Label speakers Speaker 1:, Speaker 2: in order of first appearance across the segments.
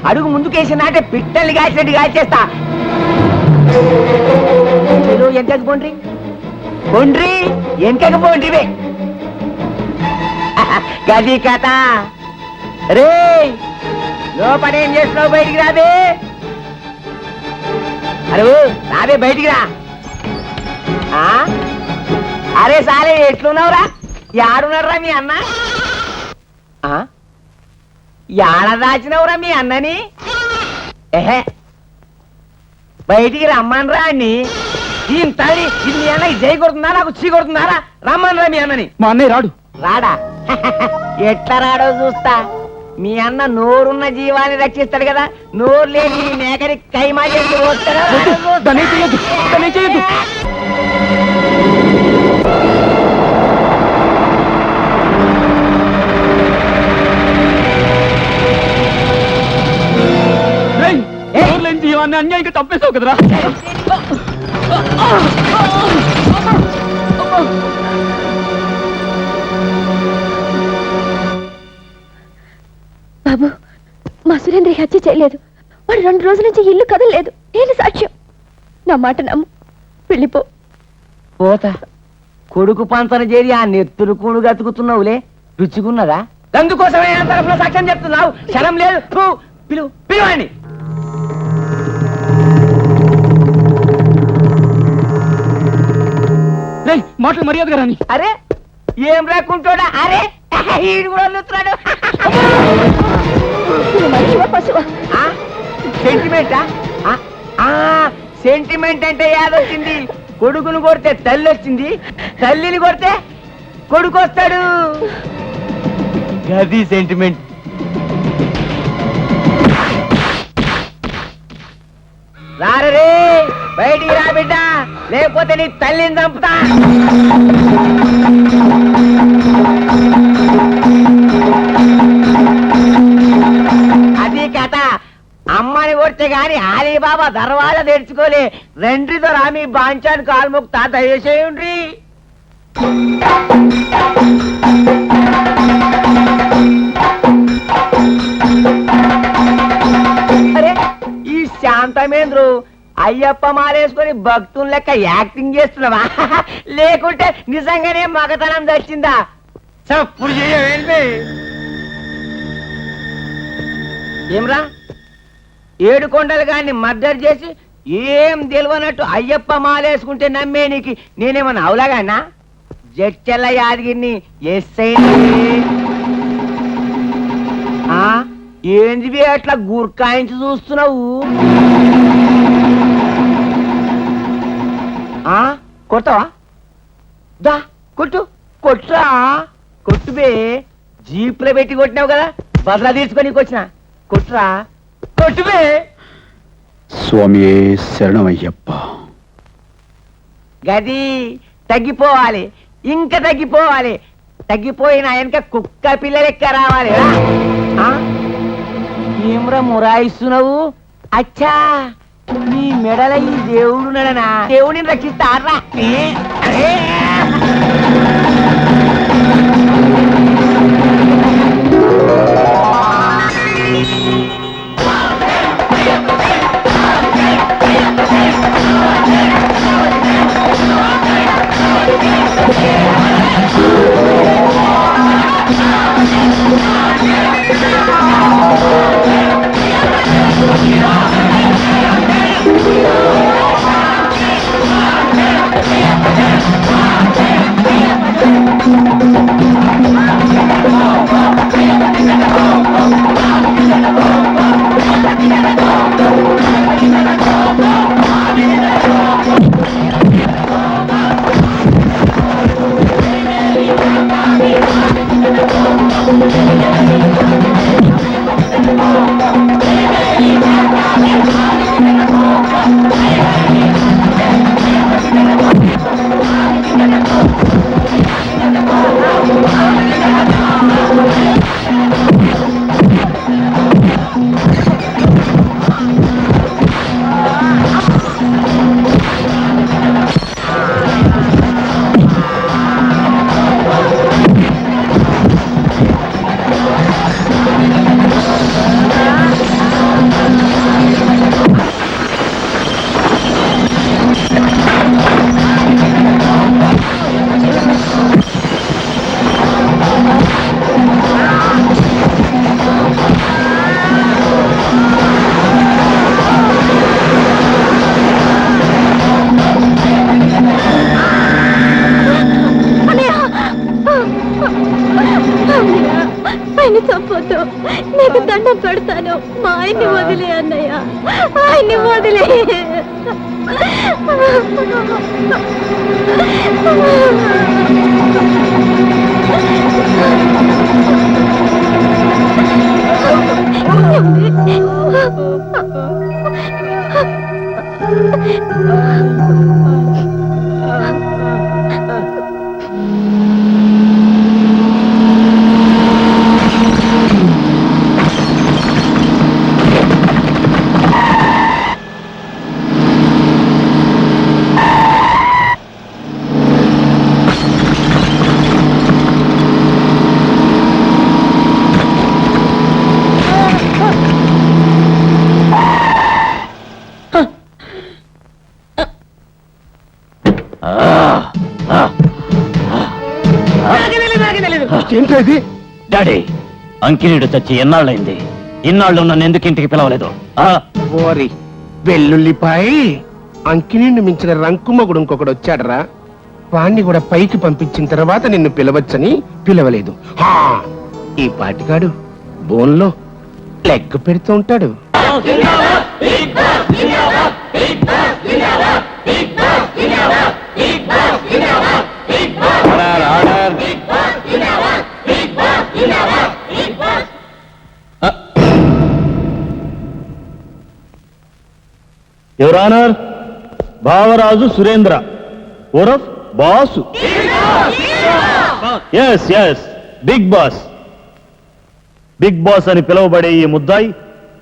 Speaker 1: అడుగు ముందుకేసిందంటే పిట్టల్ని కాల్చినట్టు కాల్చేస్తా. ఎంతకు పోండ్రి పోండ్రి ఎంతకు పోండ్రివే గది కథ. రే లోపడేం చేస్తున్నావు? బయటికి రాబే. అరే రాబే బయటికి రా. అరే సాలే ఎట్లున్నావురా? యాడున్నారా మీ అన్న? యాడ దాచినవురా మీ అన్నని? ఏహే బయటికి రమ్మనరా అన్ని. ఇంత ఇది మీ అన్నకి జై కొడుతుందా నాకు చీ కొడుతున్నారా? రమ్మనరా మీ అన్నని.
Speaker 2: మా అన్నయ్య రాడు.
Speaker 1: రాడా? ఎట్లా రాడో చూస్తా. మీ అన్న నోరున్న జీవాన్ని రక్షిస్తాడు కదా, నోరు లేని మేకని కైమా చేసి పోతాడు.
Speaker 2: జీవాన్ని అన్యాయంగా తప్పేసావు కదరా.
Speaker 3: బాబు మా సురేంద్ర హత్య చేయలేదు. వాడు 2 రోజుల నుంచి ఇల్లు కదలలేదు. నేను సాక్ష్యం. నా మాట నమ్ము, వెళ్ళిపో.
Speaker 1: పోతా. కొడుకు పంచన చేరి ఆ నెత్తురు కూడు గతుకుతున్నావులే, రుచిగున్నదా? అందుకోసమే తరఫున సాక్ష్యం చెప్తున్నావు. శరం లేదు. పిలువండి.
Speaker 2: మాటలు మర్యాదగా రాని.
Speaker 1: అరే ఏం రాకుంటాడా? అరే ఈడు కూడా వదులుతున్నాడు. సెంటిమెంటా? సెంటిమెంట్ అంటే యాదొచ్చింది. కొడుకును కొడితే తల్లి వచ్చింది, తల్లిని కొడితే కొడుకు వస్తాడు. గది సెంటిమెంట్. రారే బయటికి రా బిడ్డ, లేకపోతే నీ తల్లిని చంపుతా. అది కథ. అమ్మని కొడితే గాని ఆలీబాబా దర్వాజా తెరుచుకోలే. రెండ్రితో రామి బాంచాను కాల్ముక్తా. దయచేయండి. అరే ఈ శాంతమేంద్రు అయ్యప్ప మాలేసుకొని భక్తులు లెక్క యాక్టింగ్ చేస్తున్నావా? లేకుంటే నిజంగానే మగతనం తెచ్చిందా? చప్పుడు చేయవేంటి? ఏమ్రా 7 కొండలు గాని మర్డర్ చేసి ఏం తెలియనట్టు అయ్యప్ప మాలేసుకుంటే నమ్మే నీకు నేనేమన్నా అవులాగానా? జడ్చెల్ల యాదగిరిని ఎస్ఐ ఏంటివి అట్లా గుర్కాయించి చూస్తున్నావు? కొడతావా? దా కొట్టు. కొట్టురా. కొట్టుబే. జీపులో పెట్టి కొట్టినావు కదా, బదలా తీర్చుకొని వచ్చిన. కొట్టురా. కొట్టుబే.
Speaker 2: స్వామి శరణమయ్యప్ప.
Speaker 1: గది తగ్గిపోవాలి, ఇంకా తగ్గిపోవాలి. తగ్గిపోయిన వెనక కుక్క పిల్ల లెక్క రావాలి. ఏమ్రా మురాయిస్తున్నావు? అచ్చా నీ మెడల ఈ దేవుడు నడనా? దేవుడిని రక్షిస్తారా?
Speaker 3: Oh ఆయన చంపొద్దు, నీకు దండం పెడతాను. మా ఆయన్ని వదిలే అన్నయ్య, ఆయన్ని వదిలే.
Speaker 2: ఏంటది?
Speaker 4: డాడీ, అంకినీడు చచ్చి ఎన్నాళ్ళైంది? ఇన్నాళ్ళు నన్ను ఎందుకు ఇంటికి పిలవలేదు?
Speaker 5: ఓరి వెల్లుల్లిపాయి, అంకినీండు మించిన రంకుమగుడు ఇంకొకడు వచ్చాడరా. వాణ్ణి కూడా పైకి పంపించిన తర్వాత నిన్ను పిలవచ్చని పిలవలేదు. హా, ఈ పాటికాడు బోన్లో లెగ్ పెడుతూ ఉంటాడు.
Speaker 4: యువర్ ఆనర్, భావరాజు సురేంద్ర ఉరఫ్ Basu. Yes yes, big boss. Big boss అని పిలువబడే ఈ ముద్దాయి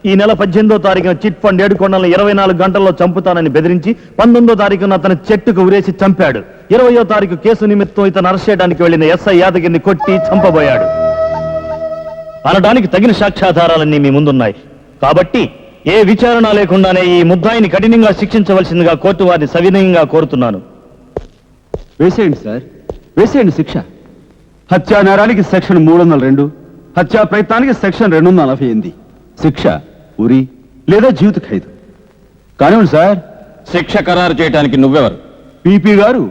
Speaker 4: ఈ నెల 18వ తారీఖున చిట్ ఫండ్ ఏడుకొండలను 24 గంటల్లో చంపుతానని బెదిరించి 19వ తారీఖున అతను చెట్టుకు ఉరేసి చంపాడు. 20వ తారీఖు కేసు నిమిత్తం ఇతను అరెస్ట్ చేయడానికి వెళ్లిన ఎస్ఐ యాదగిరిని కొట్టి చంపబోయాడు అనడానికి తగిన సాక్ష్యాధారాలన్నీ మీ ముందున్నాయి. కాబట్టి ఏ విచారణ లేకుండానే ఈ ముద్దాయిని కఠినంగా శిక్షించవలసిందిగా కోర్టు వారిని సవినయంగా కోరుతున్నాను.
Speaker 2: వేసేయండి సార్, వేసేయండి శిక్ష. హత్యా నేరానికి సెక్షన్ 302, హత్యా ప్రయత్నానికి సెక్షన్ 248. శిక్ష ఉరి లేదా జీవిత ఖైదు. కానివ్వండి సార్.
Speaker 4: శిక్ష ఖరారు చేయడానికి నువ్వెవరు?
Speaker 2: పీపీ గారు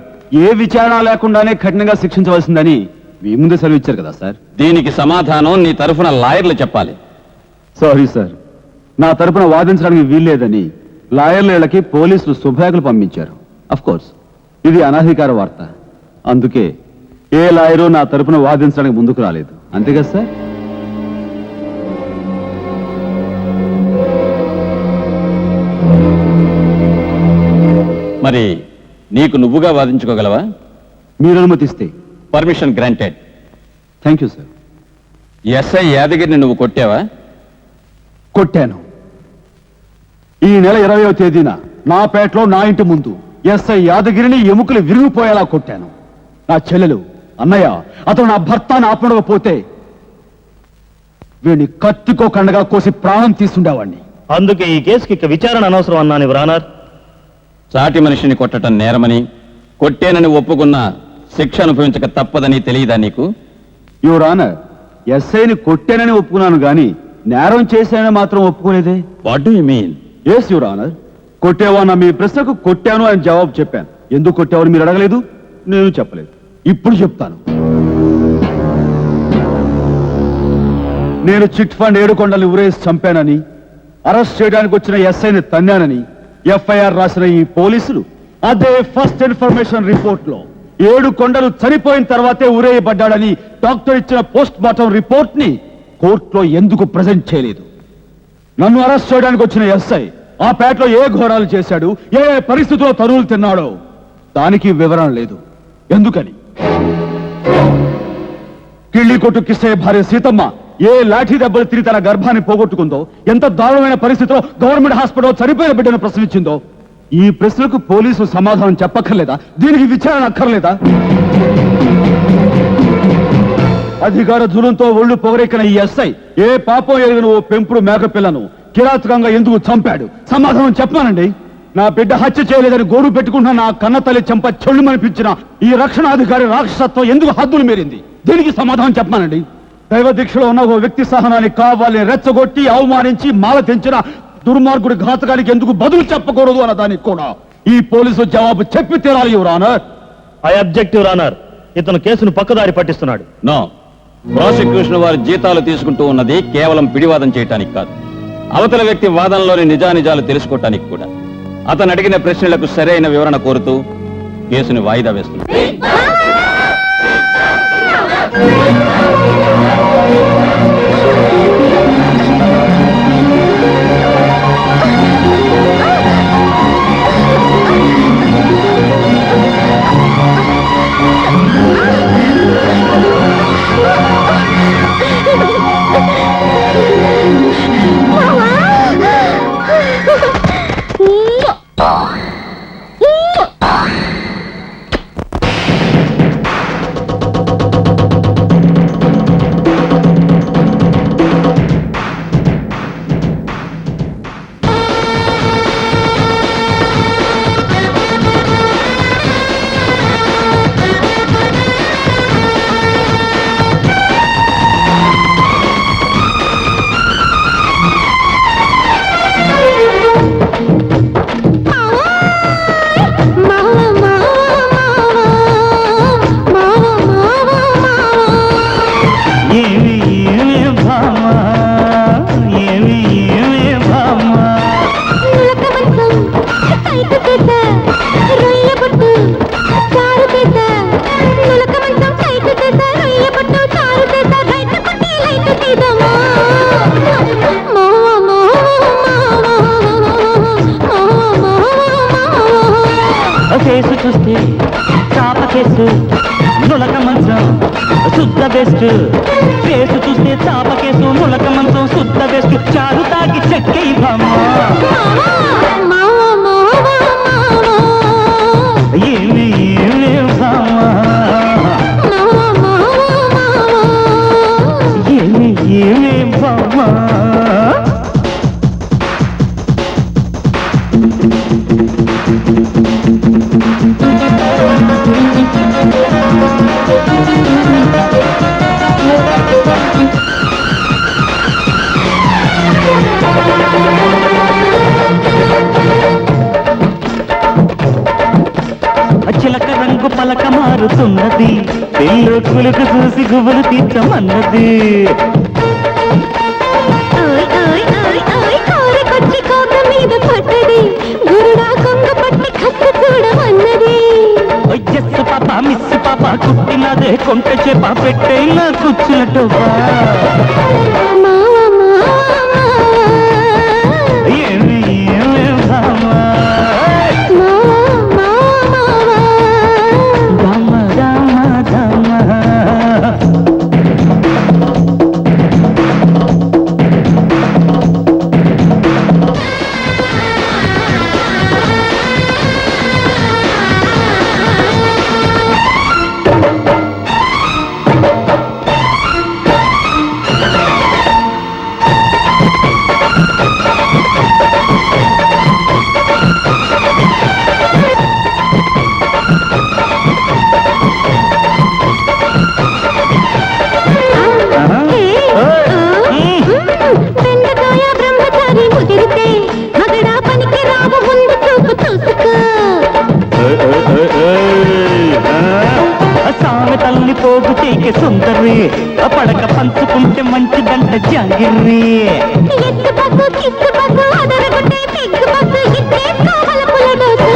Speaker 2: ఏ విచారణ లేకుండానే కఠినంగా శిక్షించవలసిందని మీ ముందే సెలవిచ్చారు కదా సార్.
Speaker 4: దీనికి సమాధానం నీ తరఫున లాయర్లు చెప్పాలి.
Speaker 2: సారీ సార్, నా తరపున వాదించడానికి వీల్లేదని లాయర్లకి పోలీసులు శుభ్రేఖలు పంపించారు. అఫ్ కోర్స్ ఇది అనధికార వార్త, అందుకే ఏ లాయరు నా తరపున వాదించడానికి ముందుకు రాలేదు. అంతే కదా సార్?
Speaker 4: మరి నీకు నువ్వుగా వాదించుకోగలవా?
Speaker 2: మీరు అనుమతిస్తే.
Speaker 4: Permission granted.
Speaker 2: Thank you sir.
Speaker 4: SI యాదగిరిని నువ్వు కొట్టావా?
Speaker 2: కొట్టాను. ఈ నెల 20వ తేదీన నా పేటలో నా ఇంటి ముందు ఎస్ఐ యాదగిరిని ఎముకలు విరిగిపోయేలా కొట్టాను. నా చెల్లెలు అన్నయ్య అతను నా భర్తను ఆపడకపోతే వీడిని కత్తికో కండగా కోసి ప్రాణం తీసుండేవాడిని.
Speaker 4: అందుకే ఈ కేసుకి ఇక విచారణ అనవసరం అన్నాను యువర్ ఆనర్. సాటి మనిషిని కొట్టడం నేరమని, కొట్టేనని ఒప్పుకున్న శిక్ష అనుభవించక తప్పదని తెలియదా నీకు?
Speaker 2: యువర్ ఆనర్, ఎస్ఐని కొట్టానని ఒప్పుకున్నాను గాని నేరం చేశానని మాత్రం ఒప్పుకోలేదే.
Speaker 4: What do you mean?
Speaker 2: Yes your honour, కొట్టేవన్న మీ ప్రశ్నకు కొట్టాను అని జవాబు చెప్పాను. ఎందుకు కొట్టావని మీరు అడగలేదు, నేను చెప్పలేదు. ఇప్పుడు చెప్తాను. నేను చిట్ ఫండ్ ఏడుకొండల్ని ఉరేసి చంపానని, అరెస్ట్ చేయడానికి వచ్చిన ఎస్ఐని తన్నానని ఎఫ్ఐఆర్ రాసిన ఈ పోలీసులు అదే ఫస్ట్ ఇన్ఫర్మేషన్ రిపోర్ట్ లో ఏడుకొండలు చనిపోయిన తర్వాతే ఉరేయబడ్డాడని డాక్టర్ ఇచ్చిన పోస్ట్ మార్టం రిపోర్ట్ ని కోర్టులో ఎందుకు ప్రజెంట్ చేయలేదు? నన్ను అరెస్ట్ చేయడానికి వచ్చిన ఎస్ఐ ఆ పేటలో ఏ ఘోరాలు చేశాడు, ఏ పరిస్థితుల్లో తరువులు తిన్నాడో దానికి వివరణ లేదు. ఎందుకని? కిళ్ళి కొట్టు కిస్సయ్య భార్య సీతమ్మ ఏ లాఠీ దెబ్బలు తిరిగి తన గర్భాన్ని పోగొట్టుకుందో, ఎంత దారుణమైన పరిస్థితిలో గవర్నమెంట్ హాస్పిటల్ చనిపోయిన బిడ్డను ప్రసవించిందో, ఈ ప్రశ్నలకు పోలీసులు సమాధానం చెప్పక్కర్లేదా? దీనికి విచారణ అక్కర్లేదా? అధికార జూలంతో ఒళ్ళు పొగరెక్కిన ఈ ఎస్ఐ ఏ పాపం ఎరిగిన ఓ పెంపుడు మేకపిల్లను కిరాతకంగా ఎందుకు చంపాడు? సమాధానం చెప్పానండి. నా బిడ్డ హత్య చేయలేదని గోడు పెట్టుకుంటున్న నా కన్న తల్లి చెంప చెళ్ళుమనిపించిన ఈ రక్షణాధికారి రాక్షసత్వం ఎందుకు హద్దులు మీరింది? దీనికి సమాధానం చెప్పానండి. దైవ దీక్షలో ఉన్న ఓ వ్యక్తి సహనాన్ని కావాలని రెచ్చగొట్టి అవమానించి మాల తెంచిన దుర్మార్గుడి ఘాతకానికి ఎందుకు బదులు చెప్పకూడదు అన్న దానికి కూడా ఈ పోలీసు జవాబు చెప్పి తీరాలి your honour.
Speaker 4: I object your honour. ఇతను కేసును పక్కదారి పట్టిస్తున్నాడు.
Speaker 6: నో,
Speaker 2: ప్రాసిక్యూషన్ వారి జీతాలు తీసుకుంటూ ఉన్నది కేవలం పిడివాదం చేయటానికి కాదు, అవతల వ్యక్తి వాదనలోని నిజానిజాలు తెలుసుకోవటానికి కూడా. అతను అడిగిన ప్రశ్నలకు సరైన వివరణ కోరుతూ కేసుని వాయిదా వేస్తున్నారు.
Speaker 6: కేసు చూస్తే చాప కేసు నులక మంచం శుద్ధ బెస్ట్. కేసు చూస్తే చాప కేసు నులక మంచం శుద్ధ బెస్ట్. చారు తాగి చెక్కై ఏమి ఏమి భామా ఏమి ఏమి భామా. చిలక రంగు పలక మారుతున్నది, పెళ్ళు కులుకు చూసి గుబులు తీర్చమన్నది. ఎస్సు పాప మిస్సు పాప కుట్టినదే కొంట చేప పెట్టైనా కూర్చున్నట్టు ఏమి ఏమి భామా సామెతల్ని పోగు చేకే సుందరి, పడక పంచుకుంటే మంచిదంట జాగిర్రి. ఎత్తు పగ్గు కిత్తు పగ్గు అదరగొట్టే పెగ్గు పగ్గు ఇట్టే కావల పులడోసు.